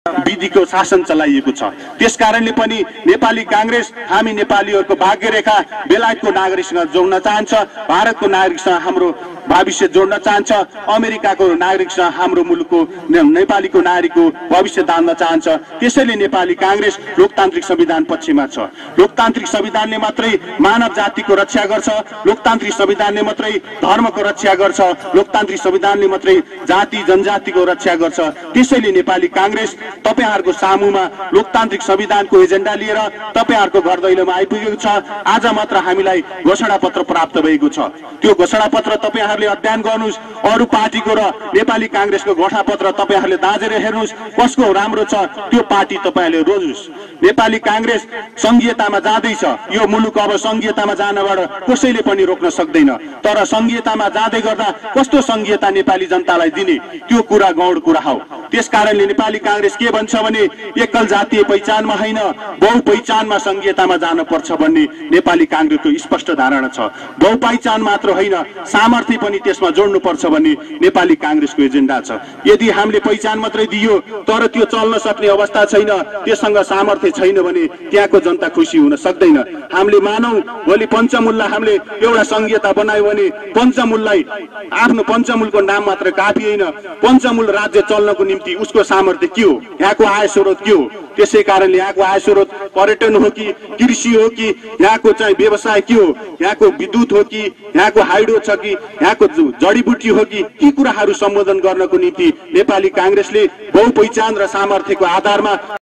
विधिको शासन चलाइएको छ। त्यसकारणले पनि नेपाली कांग्रेस हामी नेपालीहरूको भाग्यरेखा बेलायतको नागरिकसँग जोड्न चाहन्छ, भारतको नागरिकसँग हाम्रो भविष्य जोड्न चाहन्छ, अमेरिकाको नागरिकसँग हाम्रो मुलुकको नेपालीको नागरिकको भविष्य दान्न चाहन्छ। त्यसैले नेपाली कांग्रेस लोकतान्त्रिक संविधान पक्षमा छ। लोकतान्त्रिक संविधानले मात्रै मानव जातिको रक्षा गर्छ, लोकतान्त्रिक संविधानले मात्रै धर्मको रक्षा गर्छ, लोकतान्त्रिक संविधानले मात्रै जाति जनजातिको रक्षा गर्छ। त्यसैले नेपाली कांग्रेस तपाईहरुको सामुमा लोकतान्त्रिक संविधानको एजेन्डा लिएर तपाईहरुको घर दैलोमा आइपुगेको छ। आज मात्र हामीलाई घोषणा पत्र प्राप्त भएको छ। त्यो घोषणा पत्र तपाईहरुले अध्ययन गर्नुस्, अरु पार्टीको र नेपाली कांग्रेसको घोषणा पत्र तपाईहरुले दाजेर हेर्नुस्, कसको राम्रो छ त्यो पार्टी तपाईहरुले रोज्नुस्। नेपाली कांग्रेस संघीयतामा जाँदैछ, यो मुलुक अब संघीयतामा जानबाट कसैले पनि रोक्न सक्दैन। तर संघीयतामा जाँदै गर्दा कस्तो संघीयता नेपाली जनतालाई दिने त्यो कुरा गौड कुरा हो। त्यसकारणले नेपाली कांग्रेस के भन्छ भने एकल जातीय पहिचानमा हैन बहु पहिचानमा संघीयतामा जान पर्छ भन्ने नेपाली कांग्रेसको स्पष्ट धारणा छ। बहु पहिचान मात्र हैन सामर्थ्य पनि त्यसमा जोड्नु पर्छ भन्ने नेपाली कांग्रेसको एजेन्डा छ। यदि हामीले पहिचान मात्रै दियो तर त्यो चल्न सक्ने अवस्था छैन, त्यससँग सामर्थ्य छैन भने त्यहाँको जनता खुसी हुन सक्दैन। हामीले मानौ भोलि पञ्चमुललाई हामीले एउटा संघीयता बनायो भने पञ्चमुललाई आफ्नो पञ्चमुलको नाम मात्र काफी हैन, पञ्चमुल राज्य चल्नको निम्ति उसको सामर्थ्य के हो, यहाँको आय स्रोत के हो। त्यसै कारणले यहाँको आय स्रोत पर्यटन हो कि कृषि हो कि यहाँको चाहिँ व्यवसाय के हो, यहाँको विद्युत हो कि यहाँको हाइड्रो छ कि यहाँको जडीबुटी हो कि ती कुराहरू सम्बोधन गर्नको निम्ति नेपाली कांग्रेसले बहु पहिचान र सामर्थ्यको आधारमा